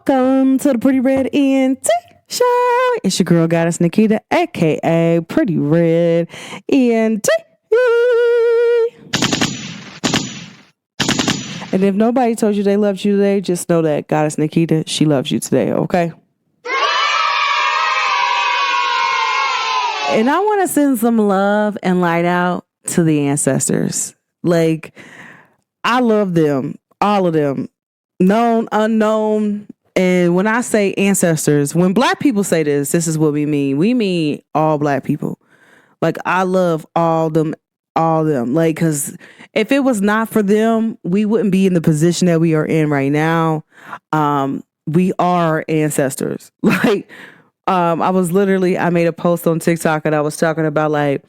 Welcome to the Pretty Red ENT Show. It's your girl goddess Naquita, aka Pretty Red ENT. And if nobody told you they loved you today, just know that goddess Naquita, she loves you today, okay? And I want to send some love and light out to the ancestors. Like, I love them, all of them, known, unknown. And when I say ancestors, when black people say this is what we mean. We mean all black people. Like, I love all them. Like, because if it was not for them, we wouldn't be in the position that we are in right now. We are ancestors. Like, I made a post on TikTok and I was talking about like,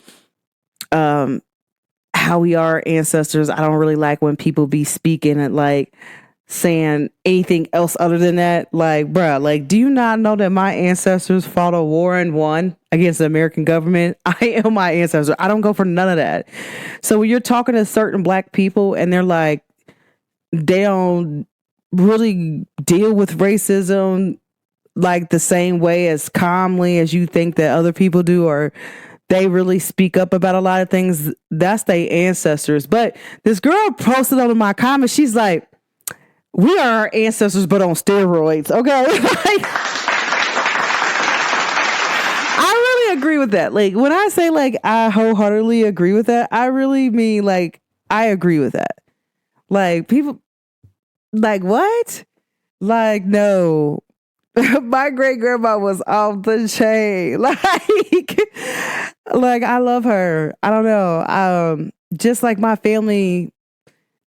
how we are ancestors. I don't really like when people be speaking and like saying anything else other than that. Like, bruh, like, do you not know that my ancestors fought a war and won against the American government? I am my ancestor. I don't go for none of that. So when you're talking to certain black people and they're like, they don't really deal with racism like the same way as calmly as you think that other people do, or they really speak up about a lot of things, that's their ancestors. But this girl posted under my comments, she's like, we are our ancestors, but on steroids. Okay. Like, I really agree with that. Like, when I say like, I wholeheartedly agree with that, I really mean like, I agree with that. Like, people like, what? Like, no, my great grandma was off the chain. Like, I love her. I don't know. Just like my family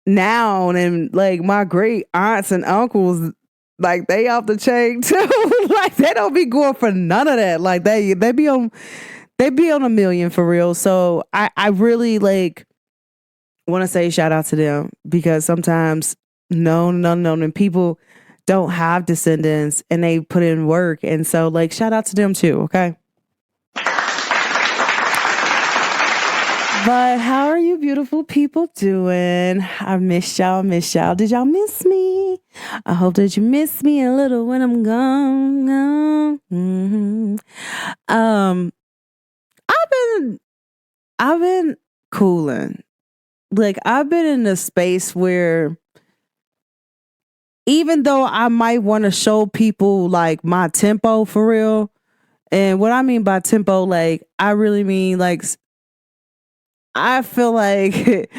now, and like my great aunts and uncles, like they off the chain too. Like, they don't be going for none of that. Like, they be on a million for real. So I really like want to say shout out to them, because sometimes known and unknown and people don't have descendants and they put in work. And so like, shout out to them too. Okay. But how are you beautiful people doing? I miss y'all. Did y'all miss me? I hope that you miss me a little when I'm gone. Mm-hmm. I've been cooling. Like, I've been in a space where even though I might want to show people like my tempo for real, and what I mean by tempo, like, I really mean like, I feel like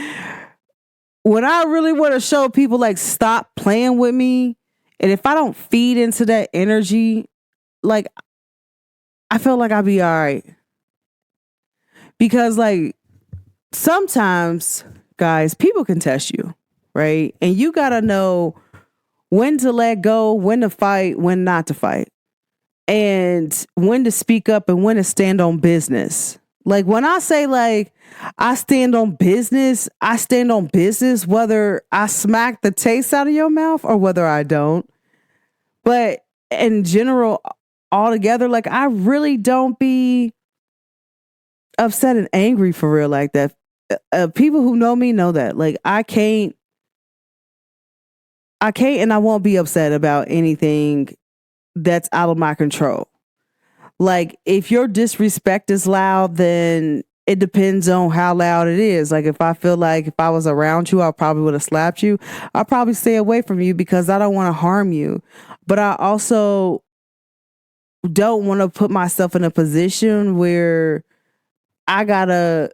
when I really want to show people like, stop playing with me, and if I don't feed into that energy, like, I feel like I'll be all right. Because like, sometimes, guys, people can test you, right? And you got to know when to let go, when to fight, when not to fight, and when to speak up and when to stand on business. Like, when I say like, I stand on business whether I smack the taste out of your mouth or whether I don't. But in general, altogether, like, I really don't be upset and angry for real like that. People who know me know that. Like, I can't and I won't be upset about anything that's out of my control. Like, if your disrespect is loud, then it depends on how loud it is. Like, if I feel like if I was around you, I probably would have slapped you. I'll probably stay away from you because I don't want to harm you. But I also don't want to put myself in a position where I gotta,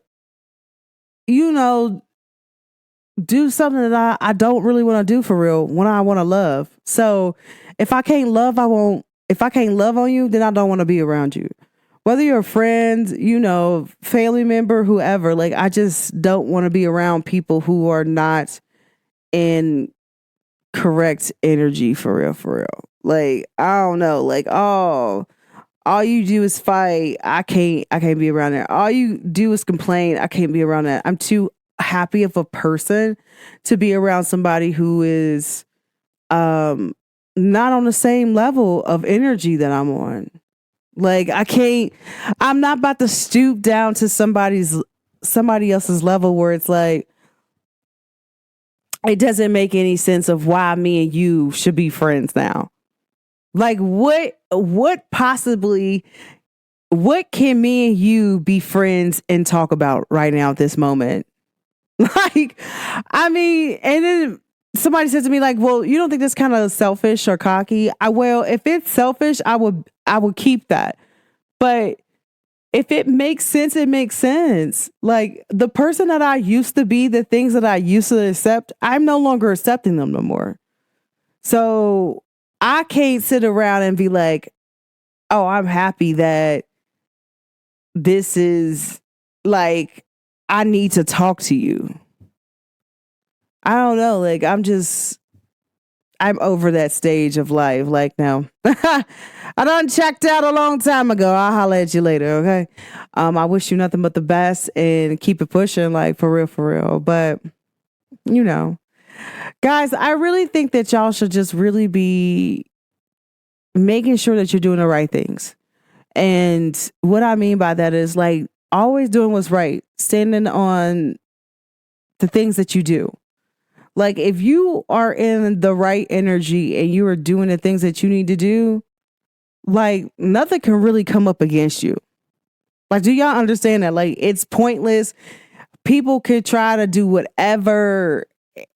do something that I don't really want to do for real when I want to love. So if I can't love, if I can't love on you, then I don't want to be around you. Whether you're a friend, family member, whoever, like, I just don't want to be around people who are not in correct energy for real. Like, I don't know, like, all you do is fight. I can't be around that. All you do is complain. I can't be around that. I'm too happy of a person to be around somebody who is not on the same level of energy that I'm on. Like, I'm not about to stoop down to somebody else's level where it's like, it doesn't make any sense of why me and you should be friends now. Like what possibly, what can me and you be friends and talk about right now at this moment? Like, I mean, and then somebody said to me, like, well, you don't think that's kind of selfish or cocky? Well, if it's selfish, I would keep that. But if it makes sense, it makes sense. Like the person that I used to be, the things that I used to accept, I'm no longer accepting them no more. So I can't sit around and be like, oh, I'm happy that this is like, I need to talk to you. I don't know. Like, I'm over that stage of life. Like, now, I done checked out a long time ago. I'll holler at you later. Okay. I wish you nothing but the best and keep it pushing, like, for real, for real. But, you know, guys, I really think that y'all should just really be making sure that you're doing the right things. And what I mean by that is like always doing what's right, standing on the things that you do. Like if you are in the right energy and you are doing the things that you need to do, like nothing can really come up against you. Like, do y'all understand that? Like, it's pointless. People could try to do whatever.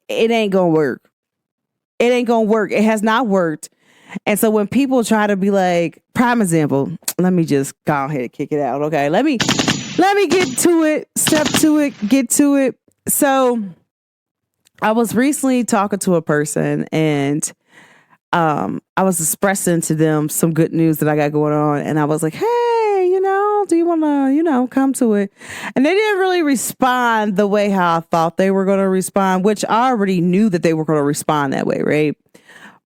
It ain't gonna work. It ain't gonna work. It has not worked. And so when people try to be like, prime example, let me just go ahead and kick it out. Okay. Let me get to it, step to it, get to it. So I was recently talking to a person and I was expressing to them some good news that I got going on. And I was like, hey, do you want to, come to it? And they didn't really respond the way how I thought they were going to respond, which I already knew that they were going to respond that way, right?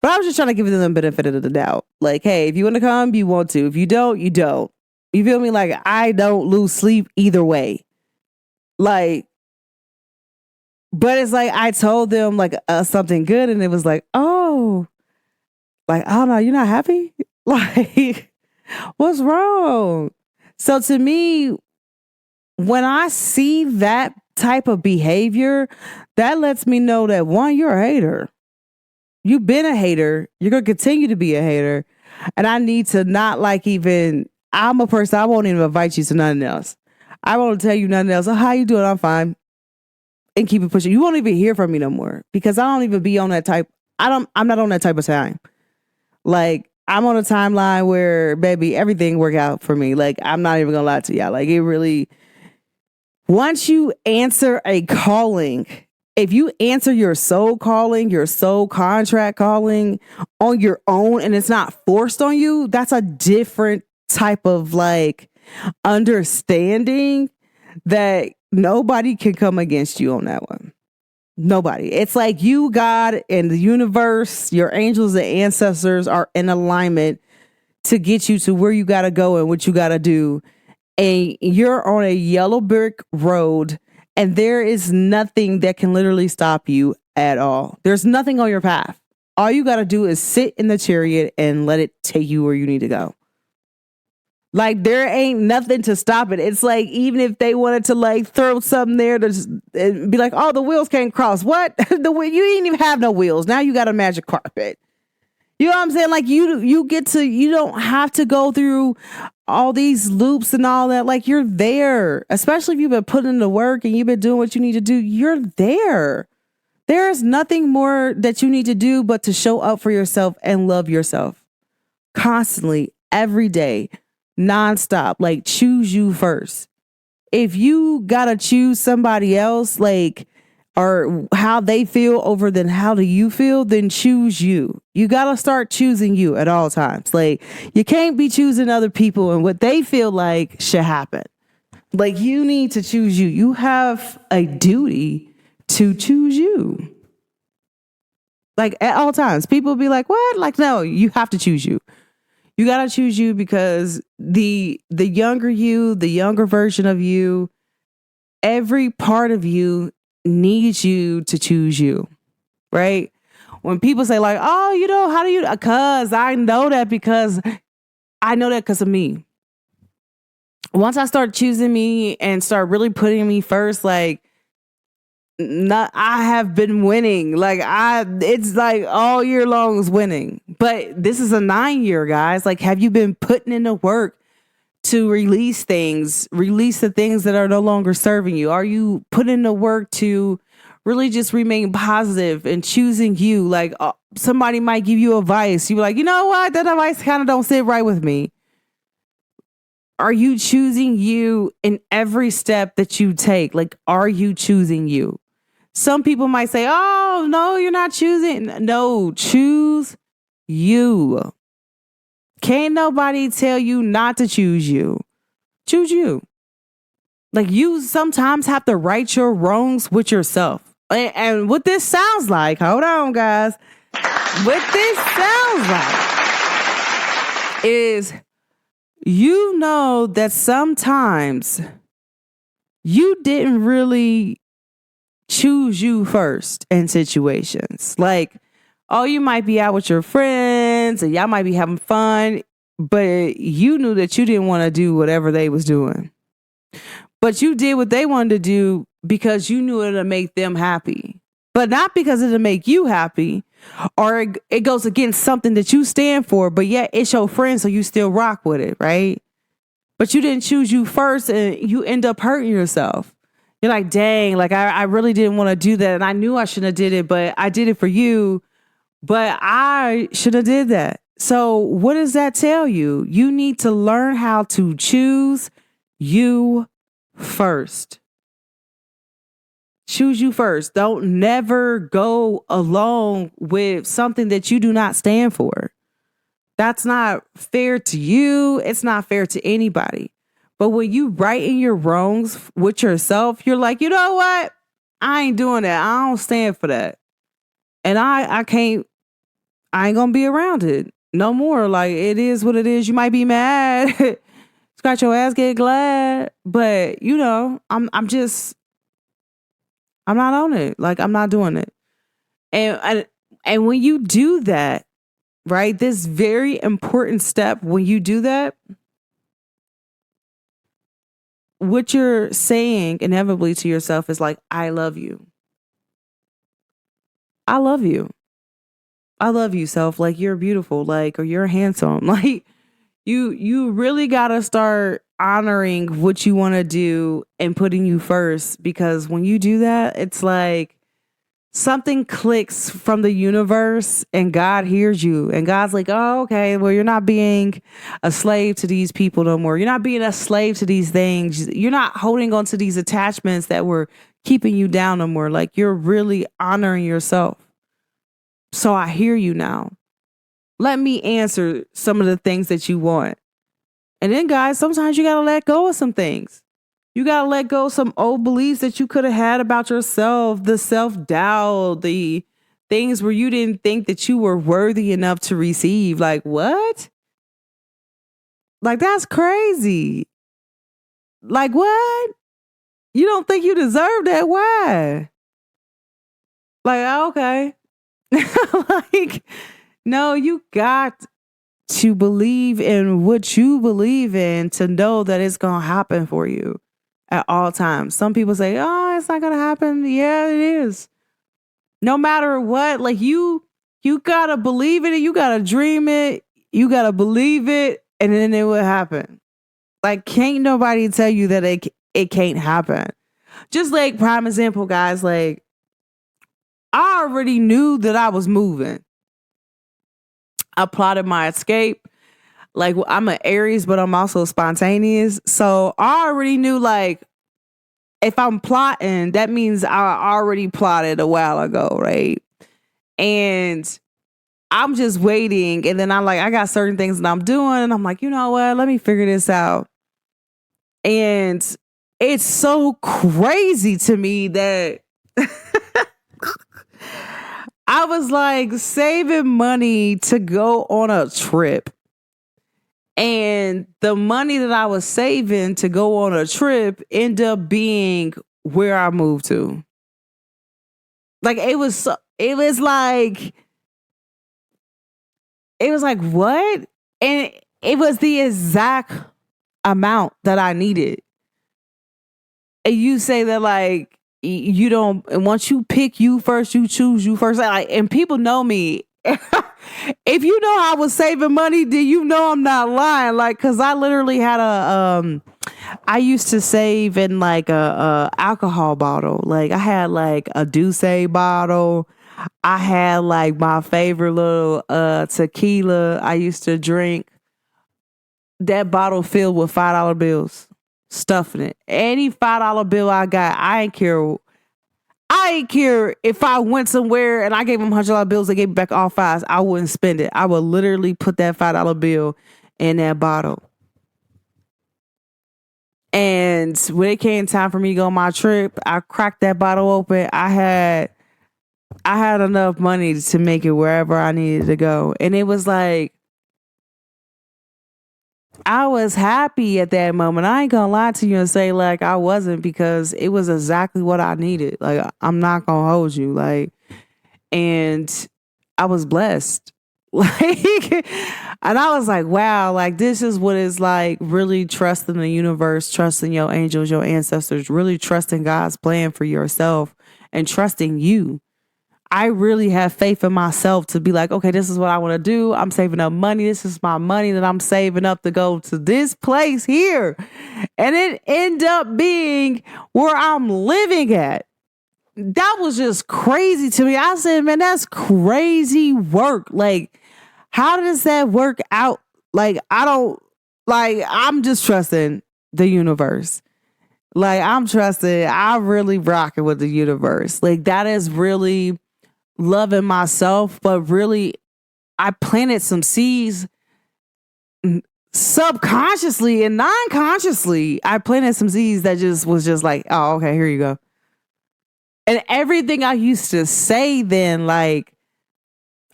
But I was just trying to give them the benefit of the doubt. Like, hey, if you want to come, you want to. If you don't, you don't. You feel me? Like, I don't lose sleep either way. Like, but it's like I told them like something good, and it was like, oh, like, oh no, you're not happy? Like, what's wrong? So to me, when I see that type of behavior, that lets me know that one, you're a hater. You've been a hater. You're going to continue to be a hater. And I need to not like even, I'm a person, I won't even invite you to nothing else. I won't tell you nothing else. Oh, how you doing? I'm fine. And keep it pushing. You won't even hear from me no more because I don't even be on that type. I'm not on that type of time. Like I'm on a timeline where baby, everything work out for me. Like I'm not even gonna lie to y'all. Like it really, once you answer a calling, if you answer your soul calling, your soul contract calling on your own and it's not forced on you, that's a different type of like understanding that nobody can come against you on that one. Nobody. It's like you, God, and the universe, your angels and ancestors are in alignment to get you to where you got to go and what you got to do. And you're on a yellow brick road and there is nothing that can literally stop you at all. There's nothing on your path. All you got to do is sit in the chariot and let it take you where you need to go. Like there ain't nothing to stop it. It's like even if they wanted to like throw something there to just, be like, oh, the wheels can't cross. What? You didn't even have no wheels. Now you got a magic carpet. You know what I'm saying? Like you don't have to go through all these loops and all that. Like you're there, especially if you've been putting in the work and you've been doing what you need to do. You're there. There is nothing more that you need to do but to show up for yourself and love yourself constantly, every day. Nonstop, like choose you first. If you gotta choose somebody else, like, or how they feel over than how do you feel, then choose you. You gotta start choosing you at all times. Like, you can't be choosing other people and what they feel like should happen. Like, you need to choose you. You have a duty to choose you. Like, at all times. People be like, what? Like, no, you have to choose you. You got to choose you because the younger you, the younger version of you, every part of you needs you to choose you, right? When people say like, oh, how do you, because I know that because of me. Once I start choosing me and start really putting me first, like not, I have been winning. Like it's like all year long is winning. But this is a 9-year, guys. Like, have you been putting in the work to release the things that are no longer serving you? Are you putting in the work to really just remain positive and choosing you? Like, somebody might give you advice. You're like, you know what? That advice kind of don't sit right with me. Are you choosing you in every step that you take? Like, are you choosing you? Some people might say, oh, no, you're not choosing. No, choose you. Can't nobody tell you not to choose you. Choose you. Like, you sometimes have to right your wrongs with yourself. And what this sounds like, hold on, guys. What this sounds like is, you know that sometimes you didn't really choose you first in situations. Like, oh, you might be out with your friends and y'all might be having fun, but you knew that you didn't want to do whatever they was doing. But you did what they wanted to do because you knew it'll make them happy. But not because it'll make you happy, or it goes against something that you stand for, but yet it's your friend, so you still rock with it, right? But you didn't choose you first, and you end up hurting yourself. You're like, dang, like I really didn't want to do that, and I knew I shouldn't have did it, but I did it for you, but I should have did that. So what does that tell you? You need to learn how to choose you first. Choose you first. Don't never go along with something that you do not stand for. That's not fair to you. It's not fair to anybody. But when you right in your wrongs with yourself, you're like, you know what? I ain't doing that. I don't stand for that. And I ain't gonna be around it no more. Like, it is what it is. You might be mad. Scratch your ass, get glad. But you know, I'm not on it. Like, I'm not doing it. And when you do that, right, this very important step, when you do that, what you're saying inevitably to yourself is like, I love you. I love you. I love you, self. Like, you're beautiful. Like, or you're handsome. Like, you really gotta start honoring what you want to do and putting you first, because when you do that, it's like something clicks from the universe and God hears you, and God's like, oh, okay, well, you're not being a slave to these people no more. You're not being a slave to these things. You're not holding on to these attachments that were keeping you down no more. Like, you're really honoring yourself. So I hear you now. Let me answer some of the things that you want. And then, guys, sometimes you got to let go of some things. You got to let go of some old beliefs that you could have had about yourself, the self-doubt, the things where you didn't think that you were worthy enough to receive. Like, what? Like, that's crazy. Like, what? You don't think you deserve that? Why? Like, okay. Like, no, you got to believe in what you believe in to know that it's going to happen for you at all times. Some people say, oh, it's not going to happen. Yeah, it is. No matter what, like, you got to believe it. You got to dream it. You got to believe it. And then it will happen. Like, can't nobody tell you that it can't happen. Just like, prime example, guys, like, I already knew that I was moving. I plotted my escape. Like, I'm an Aries, but I'm also spontaneous. So I already knew, like, if I'm plotting, that means I already plotted a while ago, right? And I'm just waiting. And then I'm like, I got certain things that I'm doing. And I'm like, you know what? Let me figure this out. And it's so crazy to me that I was like saving money to go on a trip. And the money that I was saving to go on a trip ended up being where I moved to. Like, it was like, what? And it was the exact amount that I needed. And you say that, like, you don't, and once you pick you first, you choose you first. Like, and people know me. If you know I was saving money, then you know I'm not lying. Like, cause I literally had I used to save in like a alcohol bottle. Like I had like a Douce bottle. I had like my favorite little tequila I used to drink. That bottle filled with $5 bills, stuffing it. Any $5 bill I got, I ain't care. I ain't care if I went somewhere and I gave them $100 bills, they gave me back all fives. I wouldn't spend it. I would literally put that $5 bill in that bottle. And when it came time for me to go on my trip, I cracked that bottle open. I had enough money to make it wherever I needed to go. And it was like, I was happy at that moment. I ain't gonna lie to you and say like I wasn't, because it was exactly what I needed. Like, I'm not gonna hold you. Like, and I was blessed. Like, and I was like, wow, like this is what it's like, really trusting the universe, trusting your angels, your ancestors, really trusting God's plan for yourself and trusting you. I really have faith in myself to be like, okay, this is what I want to do. I'm saving up money. This is my money that I'm saving up to go to this place here. And it ended up being where I'm living at. That was just crazy to me. I said, man, that's crazy work. Like, how does that work out? Like, I'm just trusting the universe. Like, I'm really rocking with the universe. Like, that is really loving myself, but really I planted some seeds subconsciously and non-consciously. I planted some seeds that just was just like, oh, okay, here you go. And everything I used to say then, like,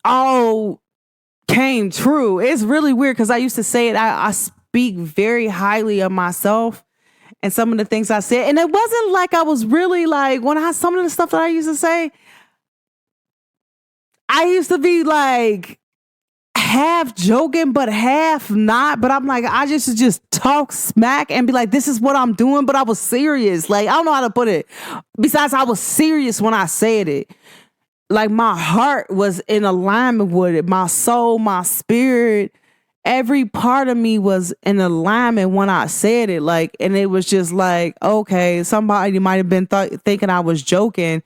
all came true. It's really weird because I used to say it. I speak very highly of myself and some of the things I said. And it wasn't like I was really like, some of the stuff that I used to say, I used to be like half joking, but half not. But I'm like, I just talk smack and be like, this is what I'm doing. But I was serious. Like, I don't know how to put it. Besides, I was serious when I said it. Like, my heart was in alignment with it. My soul, my spirit, every part of me was in alignment when I said it. Like, and it was just like, okay, somebody might have been thinking I was joking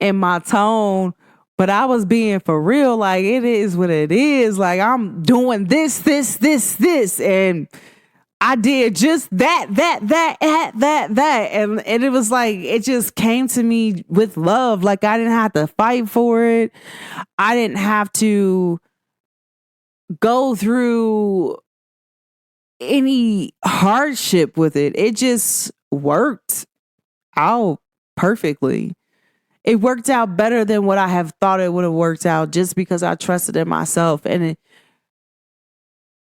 in my tone, but I was being for real. Like, it is what it is. Like, I'm doing this. And I did just that. And it was like, it just came to me with love. Like, I didn't have to fight for it. I didn't have to go through any hardship with it. It just worked out perfectly. It worked out better than what I have thought it would have worked out, just because I trusted in myself. And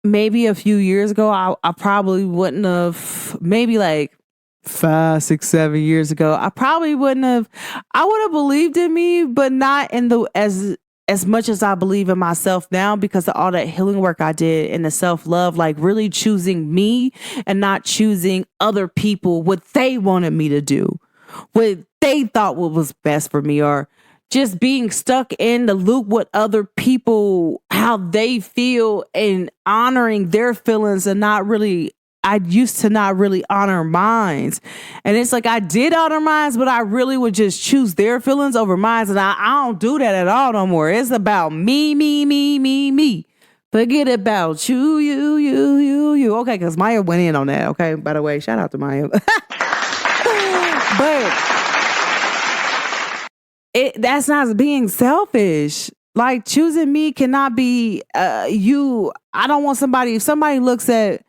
maybe a few years ago, I probably wouldn't have, maybe like 5, 6, 7 years ago, I probably wouldn't have, I would have believed in me, but not in the, as much as I believe in myself now, because of all that healing work I did and the self-love, like really choosing me and not choosing other people, what they wanted me to do, what they thought what was best for me, or just being stuck in the loop with other people, how they feel, and honoring their feelings, and I used to not really honor mine. And it's like, I did honor mine, but I really would just choose their feelings over mine. And I don't do that at all no more. It's about me. Forget about you. Okay, because Maya went in on that. Okay, by the way, shout out to Maya. But that's not being selfish. Like, choosing me cannot be you. I don't want somebody, if somebody looks at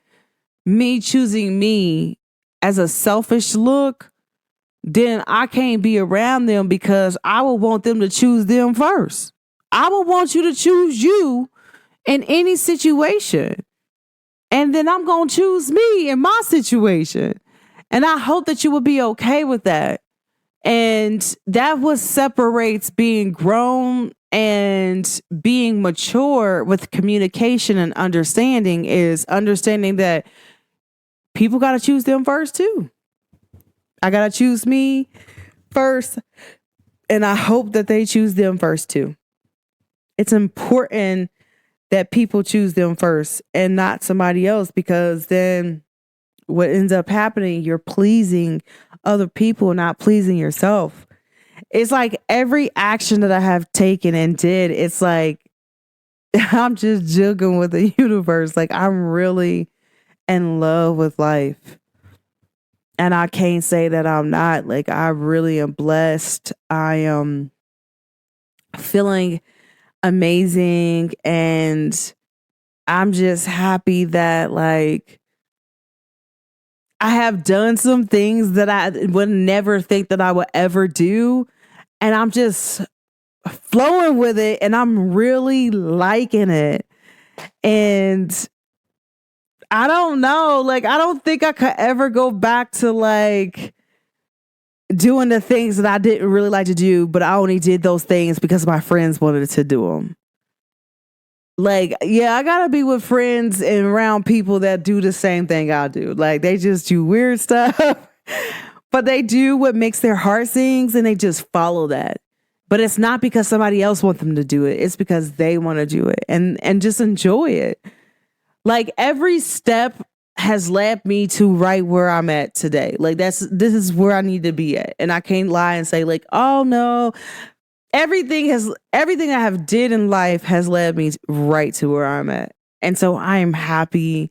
me choosing me as a selfish look, then I can't be around them, because I would want them to choose them first. I would want you to choose you in any situation. And then I'm going to choose me in my situation. And I hope that you will be okay with that. And that what separates being grown and being mature with communication and understanding, is understanding that people got to choose them first too. I got to choose me. first, and I hope that they choose them first too. It's important that people choose them first and not somebody else, because then what ends up happening, you're pleasing other people, not pleasing yourself. It's like every action that I have taken and did, it's like I'm just juggling with the universe. Like I'm really in love with life. And I can't say that I'm not. Like I really am blessed. I am feeling amazing, and I'm just happy that like I have done some things that I would never think that I would ever do, and I'm just flowing with it, and I'm really liking it. And I don't know, like I don't think I could ever go back to like doing the things that I didn't really like to do, but I only did those things because my friends wanted to do them. Like, yeah, I gotta be with friends and around people that do the same thing I do. Like, they just do weird stuff, but they do what makes their heart sings, and they just follow that. But it's not because somebody else wants them to do it. It's because they want to do it and just enjoy it. Like every step has led me to right where I'm at today. Like this is where I need to be at. And I can't lie and say like, oh no, everything I have did in life has led me right to where I'm at. And so I am happy.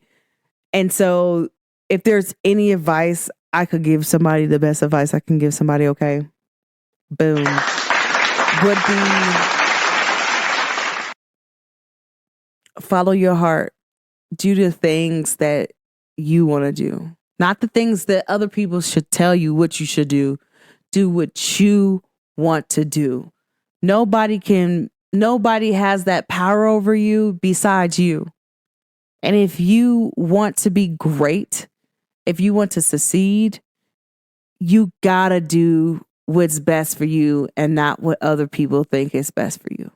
And so if there's any advice I could give somebody, the best advice I can give somebody, okay, boom, would be follow your heart. Do the things that you want to do, not the things that other people should tell you what you should do. Do what you want to do. Nobody has that power over you besides you. And if you want to be great, if you want to succeed, you gotta do what's best for you and not what other people think is best for you.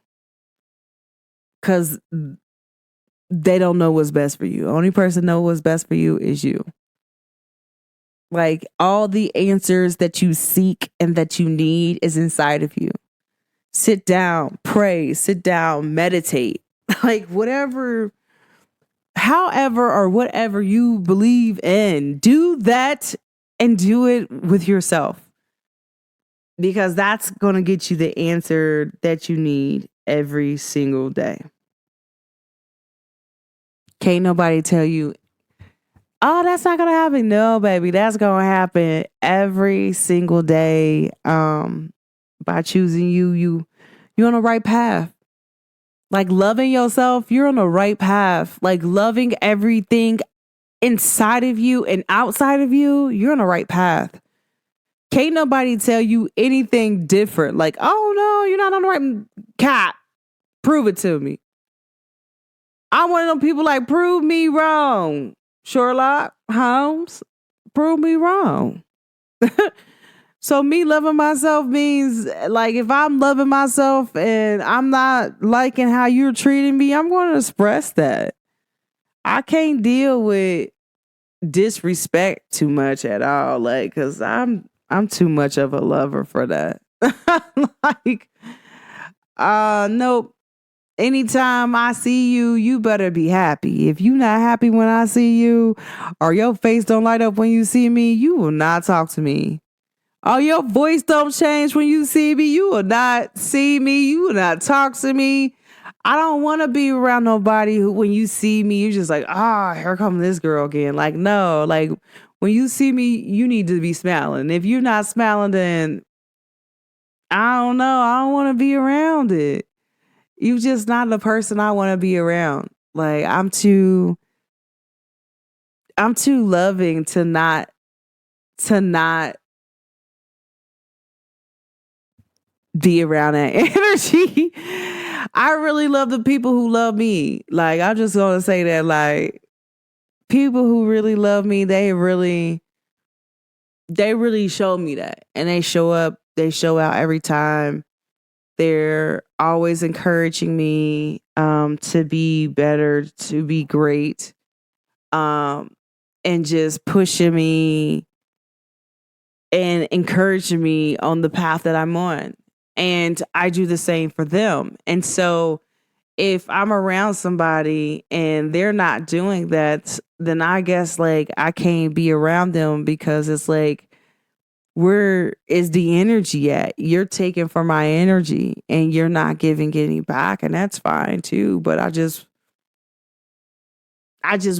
Because they don't know what's best for you. The only person know what's best for you is you. Like all the answers that you seek and that you need is inside of you. Sit down, pray, sit down, meditate. Like however or whatever you believe in, do that and do it with yourself. Because that's going to get you the answer that you need every single day. Can't nobody tell you, oh, that's not going to happen. No, baby, that's going to happen every single day. By choosing you're on the right path. Like loving yourself, you're on the right path. Like loving everything inside of you and outside of you, you're on the right path. Can't nobody tell you anything different. Like, oh no, you're not on the right path. Prove it to me. I'm one of them people like, prove me wrong. Sherlock Holmes, prove me wrong. So me loving myself means like if I'm loving myself and I'm not liking how you're treating me, I'm going to express that. I can't deal with disrespect too much at all. Like, cause I'm too much of a lover for that. Like, nope. Anytime I see you, you better be happy. If you not happy when I see you, or your face don't light up when you see me, you will not talk to me. Oh, your voice don't change when you see me. You will not see me. You will not talk to me. I don't want to be around nobody who, when you see me, you're just like, here comes this girl again. Like, no, like when you see me, you need to be smiling. If you're not smiling, then I don't know. I don't want to be around it. You just not the person I want to be around. Like I'm too loving to not be around that energy. I really love the people who love me. Like I'm just gonna say that, like people who really love me, they really show me that, and they show up, they show out every time. They're always encouraging me to be better, to be great, and just pushing me and encouraging me on the path that I'm on. And I do the same for them. And so if I'm around somebody and they're not doing that, then I guess like I can't be around them, because it's like, where is the energy at? You're taking from my energy and you're not giving any back, and that's fine too. But I just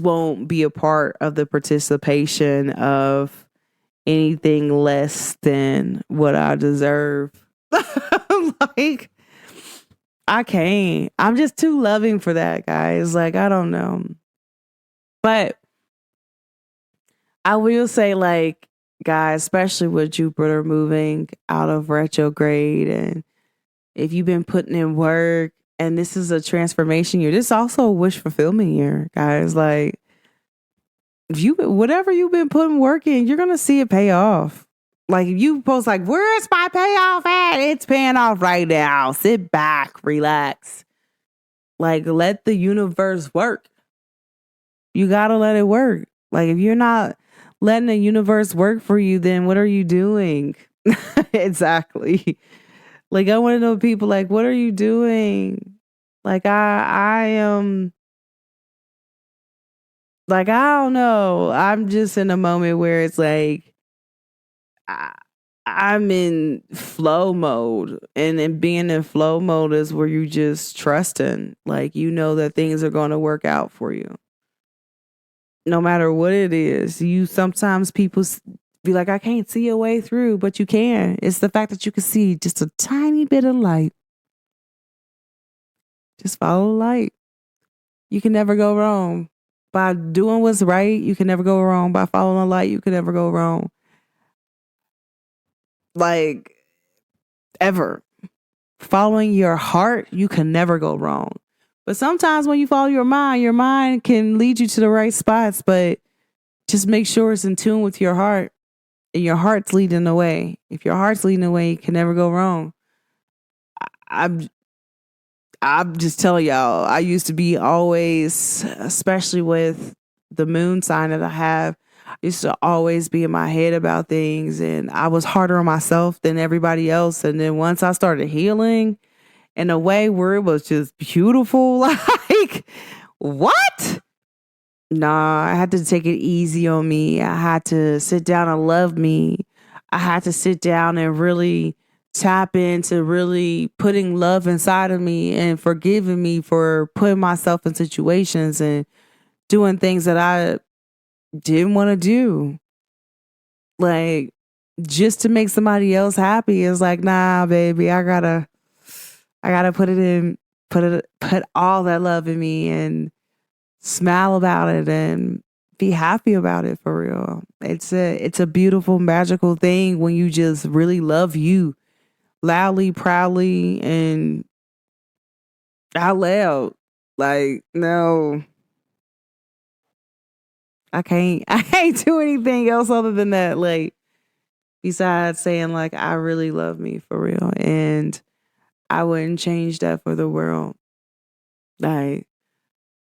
won't be a part of the participation of anything less than what I deserve. Like, I can't. I'm just too loving for that, guys. Like, I don't know. But I will say, like, guys, especially with Jupiter moving out of retrograde, and if you've been putting in work, and this is a transformation year, this is also a wish fulfillment year, guys. Like, if you, whatever you've been putting work in, you're gonna see it pay off. Like, if you post like, where's my payoff at? It's paying off right now. Sit back, relax. Like, let the universe work. You gotta let it work. Like, if you're not letting the universe work for you, then what are you doing? Exactly. Like, I want to know people, like, what are you doing? Like, I am, like, I don't know. I'm just in a moment where it's like, I'm in flow mode. And then being in flow mode is where you just trusting. Like, you know that things are going to work out for you. No matter what it is. Sometimes people be like, I can't see a way through, but you can. It's the fact that you can see just a tiny bit of light. Just follow the light. You can never go wrong. By doing what's right, you can never go wrong. By following the light, you can never go wrong. Like, ever. Following your heart, you can never go wrong. But sometimes when you follow your mind can lead you to the right spots, but just make sure it's in tune with your heart. And your heart's leading the way. If your heart's leading the way, you can never go wrong. I'm just telling y'all, I used to be always, especially with the moon sign that I have, I used to always be in my head about things, and I was harder on myself than everybody else. And then once I started healing in a way where it was just beautiful, like, what? Nah, I had to take it easy on me. I had to sit down and love me. I had to sit down and really tap into really putting love inside of me and forgiving me for putting myself in situations and doing things that I didn't want to do. Like, just to make somebody else happy is like, nah, baby, I gotta put all that love in me and smile about it and be happy about it, for real. It's a beautiful, magical thing when you just really love you loudly, proudly, and out loud. Like, no, I can't do anything else other than that. Like, besides saying like, I really love me, for real. And I wouldn't change that for the world. Like,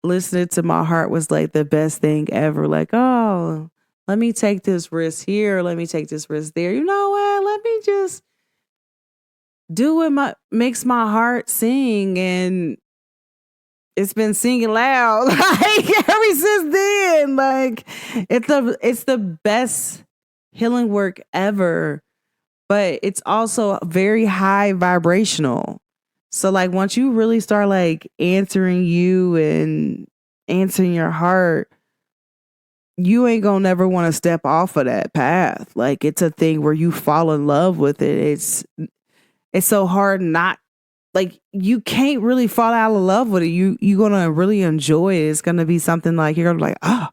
listening to my heart was like the best thing ever. Like, oh, let me take this risk here. Let me take this risk there. You know what? Let me just do what makes my heart sing. And it's been singing loud like ever since then. Like, it's the best healing work ever. But it's also very high vibrational. So like, once you really start like answering you and answering your heart, you ain't gonna never want to step off of that path. Like, it's a thing where you fall in love with it. It's so hard not, like, you can't really fall out of love with it. You gonna really enjoy it. It's gonna be something like, you're gonna be like, oh,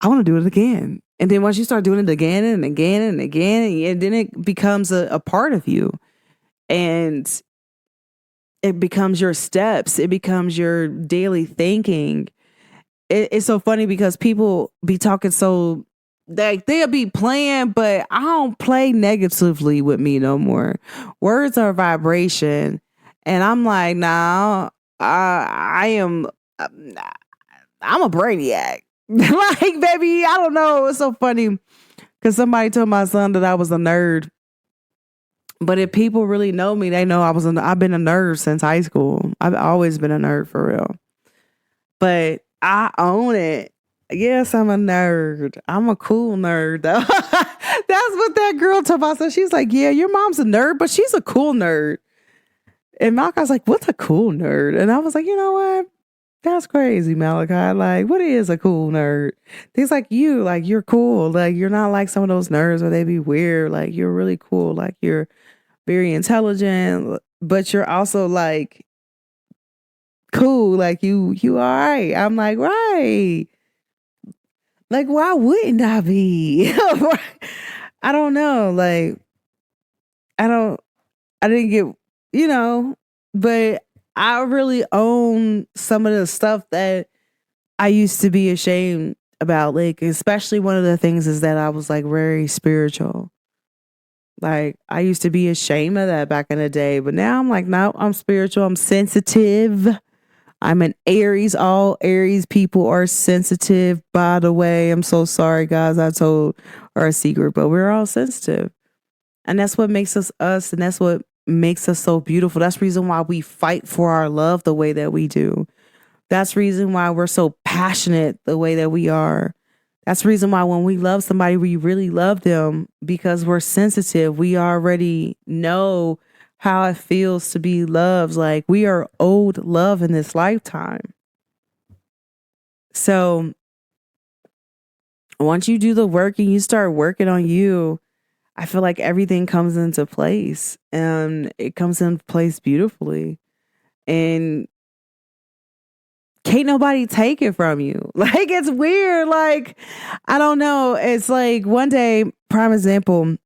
I want to do it again. And then once you start doing it again and again and again, and then it becomes a part of you. And it becomes your steps. It becomes your daily thinking. It's so funny because people be talking so, like, they'll be playing, but I don't play negatively with me no more. Words are vibration. And I'm like, nah, I'm a brainiac. Like, baby, I don't know. It's so funny. Because somebody told my son that I was a nerd. But if people really know me, they know I've been a nerd since high school. I've always been a nerd for real. But I own it. Yes, I'm a nerd. I'm a cool nerd, though. That's what that girl told me. So she's like, yeah, your mom's a nerd, but she's a cool nerd. And Malachi's like, what's a cool nerd? And I was like, you know what? That's crazy, Malachi. Like, what is a cool nerd? Things like you, like, you're cool. Like, you're not like some of those nerds where they be weird. Like, you're really cool. Like, you're very intelligent, but you're also like cool. Like, you all right. I'm like, right. Like, why wouldn't I be? I don't know. Like, I didn't get, but I really own some of the stuff that I used to be ashamed about. Like, especially one of the things is that I was like very spiritual. Like, I used to be ashamed of that back in the day, but now I'm like, no, I'm spiritual. I'm sensitive. I'm an Aries. All Aries people are sensitive, by the way. I'm so sorry, guys. I told our secret, but we're all sensitive. And that's what makes us us. And that's what makes us so beautiful. That's the reason why we fight for our love the way that we do. That's the reason why we're so passionate the way that we are. That's the reason why when we love somebody, we really love them because we're sensitive. We already know how it feels to be loved. Like, we are owed love in this lifetime. So once you do the work and you start working on you, I feel like everything comes into place and it comes into place beautifully. And can't nobody take it from you. Like, it's weird. Like, I don't know. It's like one day, prime example.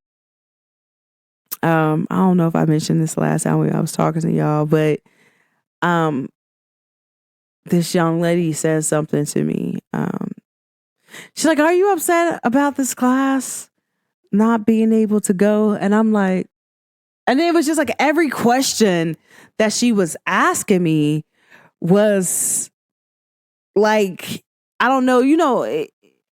I don't know if I mentioned this last time when I was talking to y'all, but this young lady said something to me. She's like, are you upset about this class not being able to go? And I'm like, and it was just like every question that she was asking me was like, I don't know,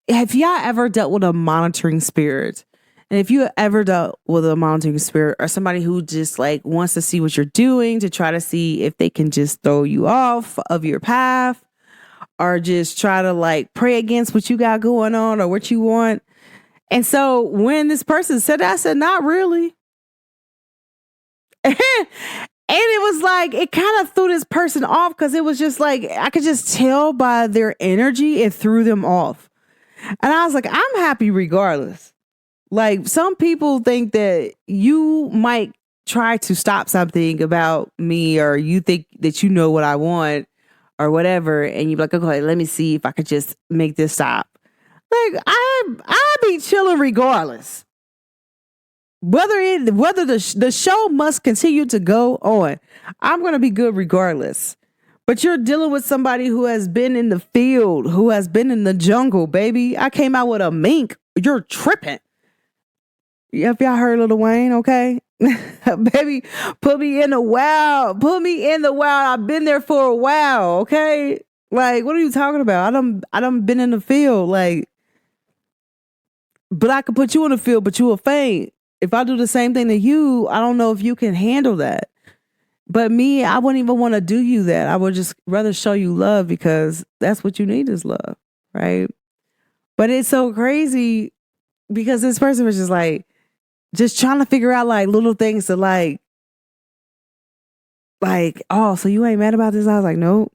have y'all ever dealt with a monitoring spirit? And if you ever dealt with a monitoring spirit or somebody who just like wants to see what you're doing to try to see if they can just throw you off of your path or just try to like pray against what you got going on or what you want. And so when this person said that, I said, not really. And it was like, it kind of threw this person off because it was just like, I could just tell by their energy, it threw them off. And I was like, I'm happy regardless. Like, some people think that you might try to stop something about me or you think that you know what I want or whatever. And you're like, okay, let me see if I could just make this stop. Like, I be chilling regardless. Whether the show must continue to go on, I'm going to be good regardless. But you're dealing with somebody who has been in the field, who has been in the jungle, baby. I came out with a mink. You're tripping. Have y'all heard Lil Wayne? Okay. Baby, put me in the wild. Put me in the wild. I've been there for a while. Okay. Like, what are you talking about? I done been in the field. Like, but I could put you in the field, but you will faint. If I do the same thing to you, I don't know if you can handle that. But me, I wouldn't even want to do you that. I would just rather show you love because that's what you need is love. Right. But it's so crazy because this person was just like, just trying to figure out like little things to like, oh, so you ain't mad about this? I was like, nope.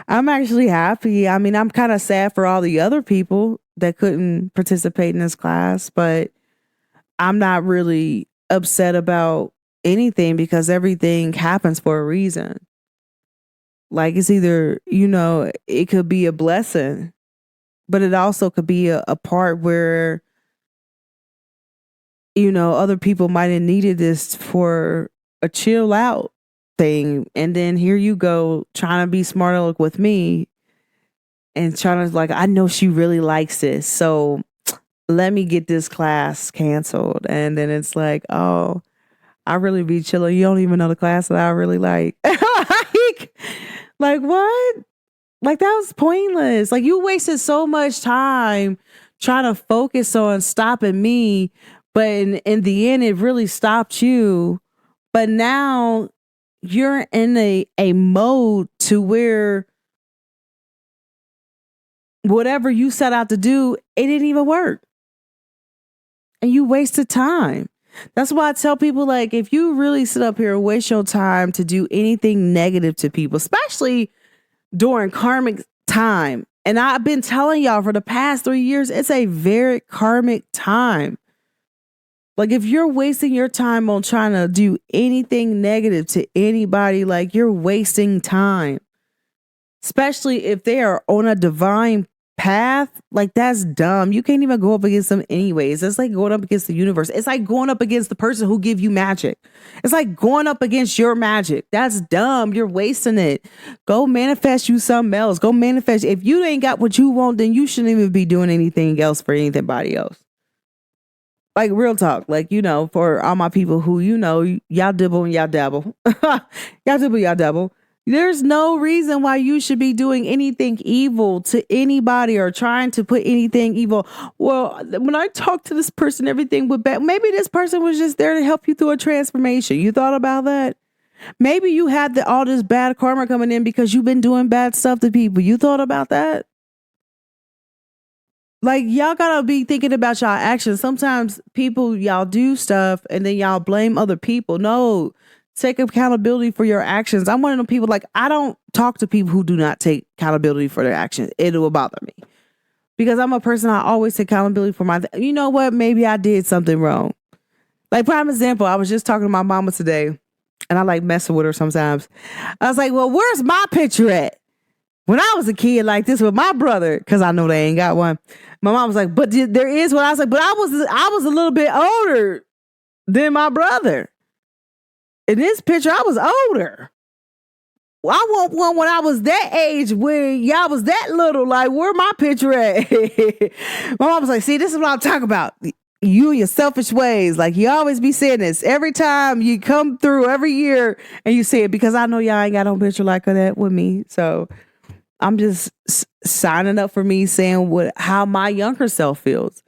I'm actually happy. I mean, I'm kind of sad for all the other people that couldn't participate in this class, but I'm not really upset about anything because everything happens for a reason. Like, it's either, it could be a blessing, but it also could be a part where other people might have needed this for a chill out thing. And then here you go trying to be smart aleck with me and trying to like, I know she really likes this. So let me get this class canceled. And then it's like, oh, I really be chilling. You don't even know the class that I really like. like what? Like, that was pointless. Like, you wasted so much time trying to focus on stopping me, but in the end, it really stopped you. But now you're in a mode to where whatever you set out to do, it didn't even work. And you wasted time. That's why I tell people, like, if you really sit up here and waste your time to do anything negative to people, especially during karmic time. And I've been telling y'all for the past 3 years, it's a very karmic time. Like, if you're wasting your time on trying to do anything negative to anybody, like, you're wasting time. Especially if they are on a divine path, like, that's dumb. You can't even go up against them anyways. It's like going up against the universe. It's like going up against the person who give you magic. It's like going up against your magic. That's dumb. You're wasting it. Go manifest you something else. Go manifest. If you ain't got what you want, then you shouldn't even be doing anything else for anybody else. Like, real talk. Like, you know, for all my people who, you know, y'all dibble and y'all dabble. Y'all dibble, y'all dabble. There's no reason why you should be doing anything evil to anybody or trying to put anything evil. Well, when I talk to this person, everything would bad. Maybe this person was just there to help you through a transformation. You thought about that? Maybe you had all this bad karma coming in because you've been doing bad stuff to people. You thought about that? Like, y'all gotta be thinking about y'all actions. Sometimes people, y'all do stuff and then y'all blame other people. No. Take accountability for your actions. I'm one of them people, like, I don't talk to people who do not take accountability for their actions. It will bother me. Because I'm a person, I always take accountability for my, you know what? Maybe I did something wrong. Like, prime example, I was just talking to my mama today, and I like messing with her sometimes. I was like, well, where's my picture at? When I was a kid like this with my brother, because I know they ain't got one. My mom was like, but there is one. I was like, but I was a little bit older than my brother. In this picture, I was older. Well, I want one when I was that age, when y'all was that little. Like, where my picture at? My mom was like, see, this is what I'm talking about. You and your selfish ways. Like, you always be saying this. Every time you come through, every year, and you say it, because I know y'all ain't got no picture like that with me. So I'm just signing up for me, saying how my younger self feels.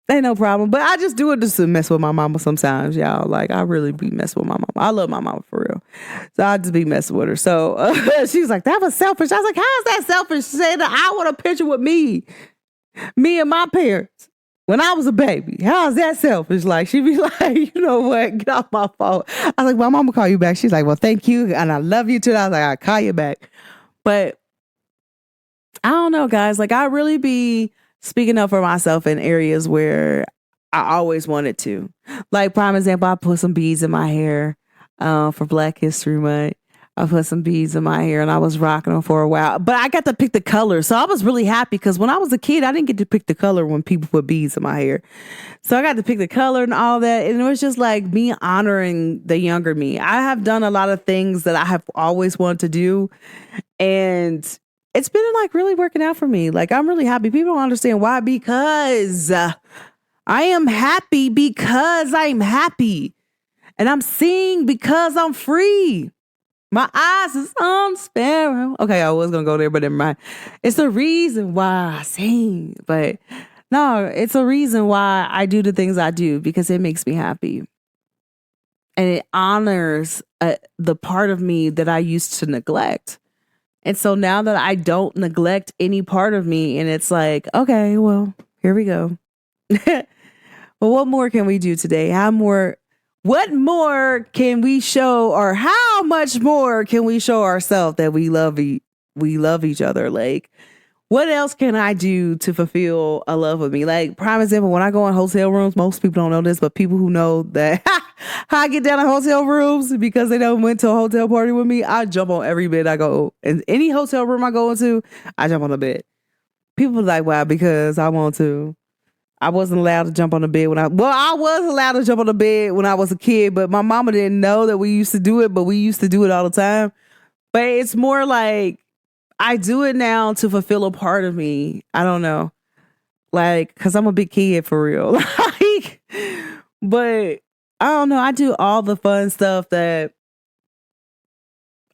Ain't no problem. But I just do it just to mess with my mama sometimes, y'all. Like, I really be messing with my mama. I love my mama for real. So I just be messing with her. So she was like, that was selfish. I was like, how is that selfish? Saying that I want a picture with me and my parents when I was a baby. How is that selfish? Like, she'd be like, you know what? Get off my phone. I was like, well, mama call you back. She's like, well, thank you. And I love you too. And I was like, I'll call you back. But I don't know, guys. Like, I really be speaking up for myself in areas where I always wanted to. Like, prime example, I put some beads in my hair for Black History Month. I put some beads in my hair and I was rocking them for a while. But I got to pick the color. So I was really happy because when I was a kid, I didn't get to pick the color when people put beads in my hair. So I got to pick the color and all that. And it was just like me honoring the younger me. I have done a lot of things that I have always wanted to do. And it's been like really working out for me. Like, I'm really happy. People don't understand why. Because I am happy because I'm happy. And I'm seeing because I'm free. My eyes is on sparrow. Okay, I was going to go there, but never mind. It's the reason why I sing. But no, it's a reason why I do the things I do, because it makes me happy. And it honors the part of me that I used to neglect. And so now that I don't neglect any part of me, and it's like, okay, well, here we go. Well, what more can we do today? What more can we show, or how much more can we show ourselves that we love each other? Like, what else can I do to fulfill a love of me? Like, prime example, when I go in hotel rooms, most people don't know this, but people who know that how I get down in hotel rooms because they don't went to a hotel party with me, I jump on every bed I go. And any hotel room I go into, I jump on the bed. People are like, wow, because I want to. I wasn't allowed to jump on the bed I was allowed to jump on the bed when I was a kid, but my mama didn't know that we used to do it, but we used to do it all the time. But it's more like, I do it now to fulfill a part of me. I don't know. Like, because I'm a big kid for real. Like, but I don't know. I do all the fun stuff that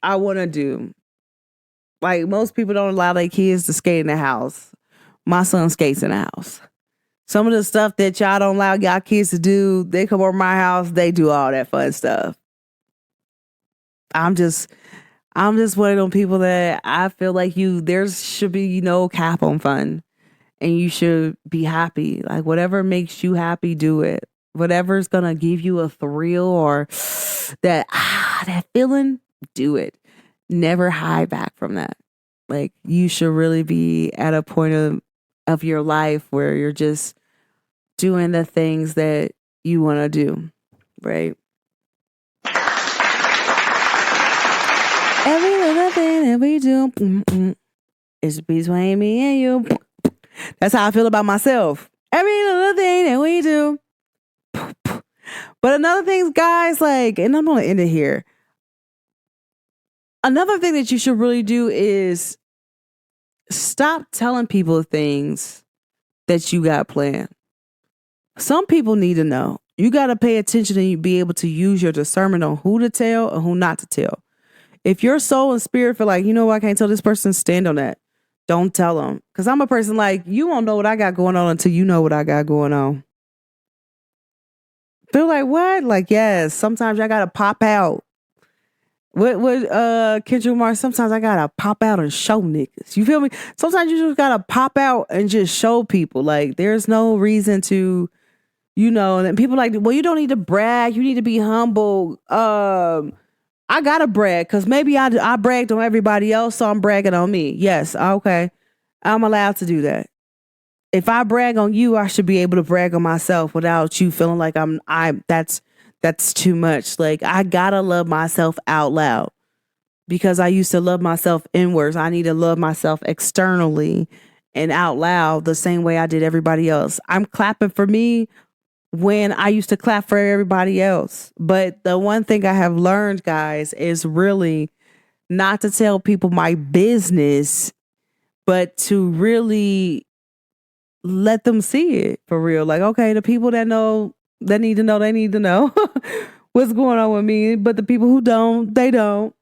I want to do. Like, most people don't allow their kids to skate in the house. My son skates in the house. Some of the stuff that y'all don't allow y'all kids to do, they come over my house, they do all that fun stuff. I'm just one of them people that I feel like there should be no cap on fun. And you should be happy. Like whatever makes you happy, do it. Whatever's gonna give you a thrill or that feeling, do it. Never hide back from that. Like you should really be at a point of your life where you're just doing the things that you want to do, right? Every little thing that we do is between me and you. That's how I feel about myself. Every little thing that we do. But another thing, guys, like, and I'm going to end it here. Another thing that you should really do is stop telling people things that you got planned. Some people need to know. You got to pay attention and you be able to use your discernment on who to tell and who not to tell. If your soul and spirit feel like, you know what, I can't tell this person, stand on that. Don't tell them. Because I'm a person like, you won't know what I got going on until you know what I got going on. Feel like, what? Like, yes, sometimes I got to pop out. What Kendrick Lamar, sometimes I got to pop out and show niggas. You feel me? Sometimes you just got to pop out and just show people. Like, there's no reason to, and people like, well, you don't need to brag. You need to be humble. I gotta brag because maybe I bragged on everybody else, so I'm bragging on me. Yes, okay. I'm allowed to do that. If I brag on you, I should be able to brag on myself without you feeling like that's too much. Like I gotta love myself out loud because I used to love myself inwards. I need to love myself externally and out loud the same way I did everybody else. I'm clapping for me when I used to clap for everybody else. But the one thing I have learned, guys, is really not to tell people my business, but to really let them see it for real. Like, okay, the people that know, that need to know, they need to know what's going on with me. But the people who don't, they don't,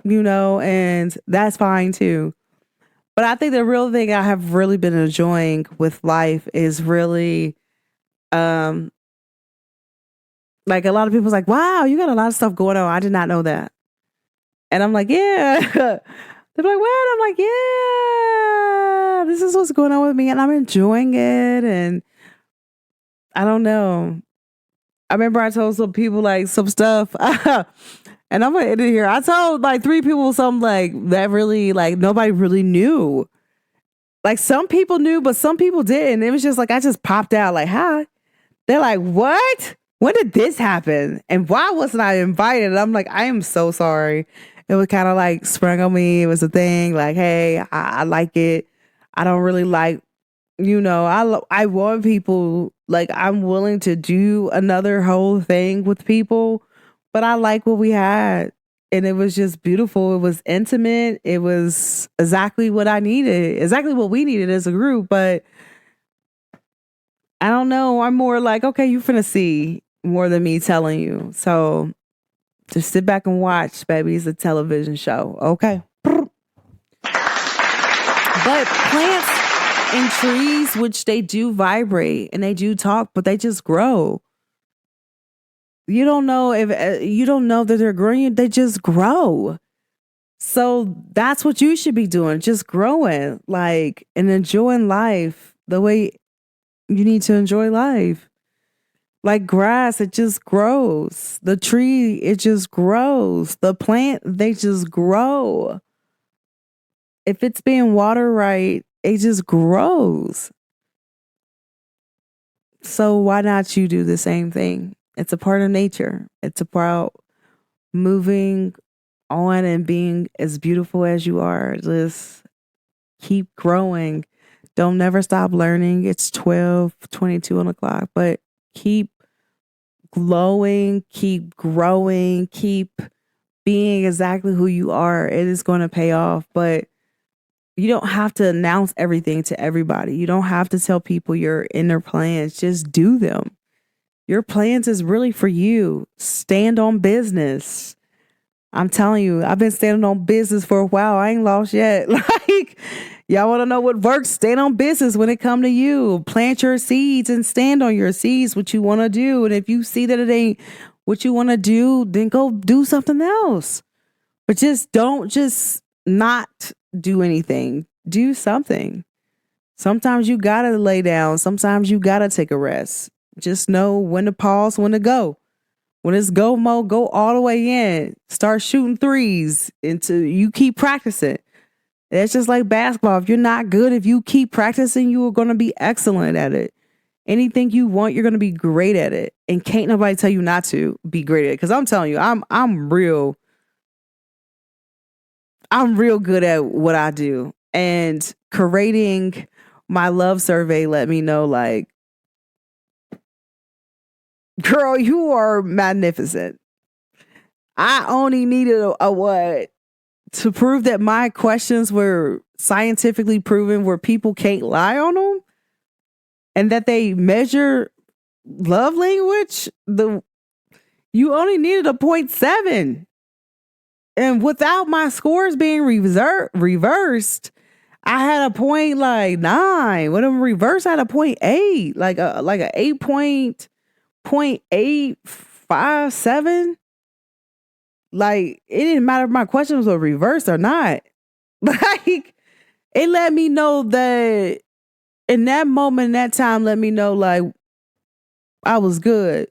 and that's fine too. But I think the real thing I have really been enjoying with life is really, like a lot of people's like, wow, you got a lot of stuff going on. I did not know that. And I'm like, yeah. They're like, what? I'm like, yeah, this is what's going on with me. And I'm enjoying it. And I don't know. I remember I told some people like some stuff. And I'm going to end it here. I told like 3 people something like that really like nobody really knew. Like some people knew, but some people didn't. It was just like, I just popped out like, hi. They're like, what? When did this happen? And why wasn't I invited? And I'm like, I am so sorry. It was kind of like sprung on me. It was a thing like, hey, I like it. I don't really like, I want people, like I'm willing to do another whole thing with people, but I like what we had. And it was just beautiful. It was intimate. It was exactly what I needed, exactly what we needed as a group. But I don't know. I'm more like, okay, you finna see more than me telling you. So just sit back and watch, baby. It's a television show. Okay. But plants and trees, which they do vibrate and they do talk, but they just grow. You don't know that they're growing. They just grow. So that's what you should be doing. Just growing, like, and enjoying life the way you need to enjoy life. Like grass, it just grows. The tree, it just grows. The plant, they just grow. If it's being watered right, it just grows. So why not you do the same thing? It's a part of nature. It's about moving on and being as beautiful as you are. Just keep growing. Don't never stop learning. It's 12:22 on the clock, but keep glowing, keep growing, keep being exactly who you are. It is going to pay off, but you don't have to announce everything to everybody. You don't have to tell people your inner plans. Just do them. Your plans is really for you. Stand on business. I'm telling you, I've been standing on business for a while. I ain't lost yet. Like, Y'all want to know what works? Stand on business when it come to you. Plant your seeds and stand on your seeds, what you want to do. And if you see that it ain't what you want to do, then go do something else. But just don't just not do anything. Do something. Sometimes you got to lay down. Sometimes you got to take a rest. Just know when to pause, when to go. When it's go mode, go all the way in. Start shooting threes until you keep practicing. It's just like basketball. If you're not good, if you keep practicing, you are going to be excellent at it. Anything you want, you're going to be great at it. And can't nobody tell you not to be great at it. Because I'm telling you, I'm real good at what I do. And creating my love survey let me know, like, girl, you are magnificent. I only needed a what? To prove that my questions were scientifically proven where people can't lie on them and that they measure love language, you only needed a 0.7. And without my scores being reversed, I had a point like 9. When I'm reversed, I had a 0.8, like a 8.857. Like, it didn't matter if my questions were reversed or not. Like, it let me know that in that moment, in that time, let me know, like, I was good.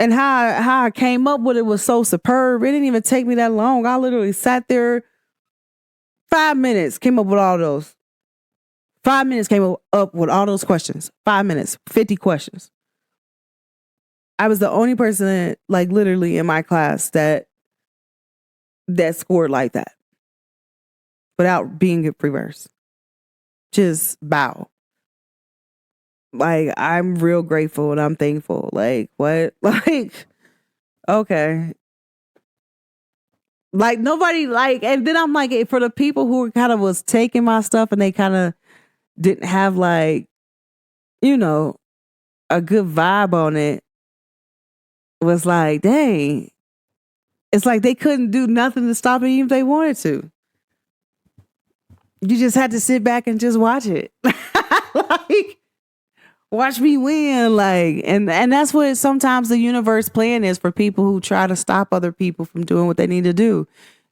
And how I came up with it was so superb. It didn't even take me that long. I literally sat there 5 minutes, came up with all those. 5 minutes came up with all those questions. 5 minutes, 50 questions. I was the only person, like, literally in my class that scored like that without being reversed. Just bow. Like, I'm real grateful and I'm thankful. Like, what? Like, okay. Like, nobody, like, and then I'm like, for the people who kind of was taking my stuff and they kind of didn't have, like, you know, a good vibe on it, was like, dang. It's like they couldn't do nothing to stop it even if they wanted to. You just had to sit back and just watch it. Like, watch me win. Like, and that's what sometimes the universe plan is for people who try to stop other people from doing what they need to do.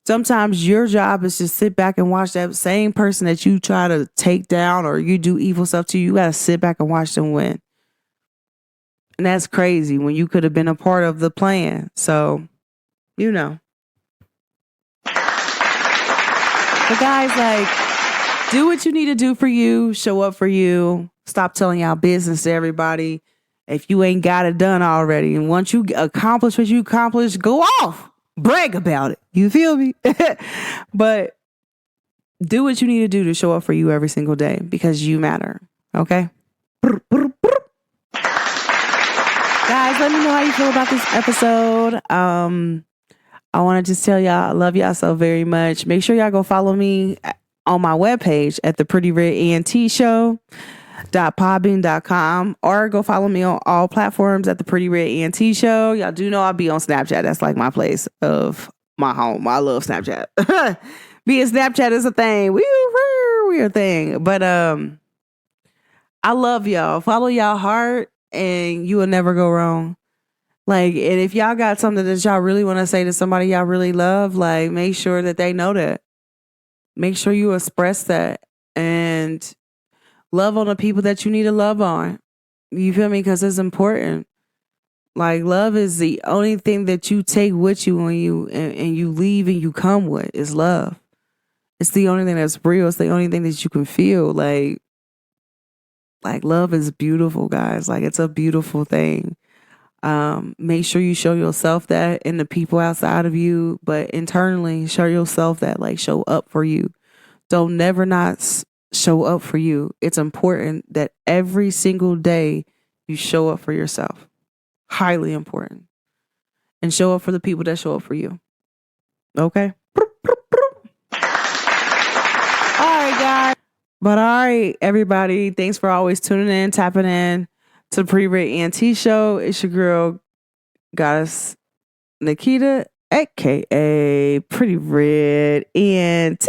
Sometimes your job is just sit back and watch that same person that you try to take down or you do evil stuff to. You got to sit back and watch them win. And that's crazy when you could have been a part of the plan. So, you know. But guys, like, do what you need to do for you. Show up for you. Stop telling y'all business to everybody if you ain't got it done already. And once you accomplish what you accomplished, go off. Brag about it. You feel me? But do what you need to do to show up for you every single day because you matter. Okay? Guys, let me know how you feel about this episode. I want to just tell y'all I love y'all so very much. Make sure y'all go follow me on my webpage at the Pretty Red ENT Show. .podbean.com or go follow me on all platforms at the Pretty Red ENT Show. Y'all do know I'll be on Snapchat. That's like my place of my home. I love Snapchat. Being Snapchat is a thing. We're a thing. But I love y'all. Follow y'all heart and you will never go wrong. Like, and if y'all got something that y'all really want to say to somebody y'all really love, like, make sure that they know that. Make sure you express that and love on the people that you need to love on. You feel me? Because it's important. Like, love is the only thing that you take with you when you and you leave and you come with is love. It's the only thing that's real. It's the only thing that you can feel. Like love is beautiful, guys. Like, it's a beautiful thing. Make sure you show yourself that in the people outside of you, but internally show yourself that, like, show up for you. Don't never not show up for you. It's important that every single day you show up for yourself. Highly important. And show up for the people that show up for you. Okay? All right, guys. But all right, everybody. Thanks for always tuning in, tapping in to the Pretty Red ENT Show. It's your girl, Goddess Naquita, aka Pretty Red ENT.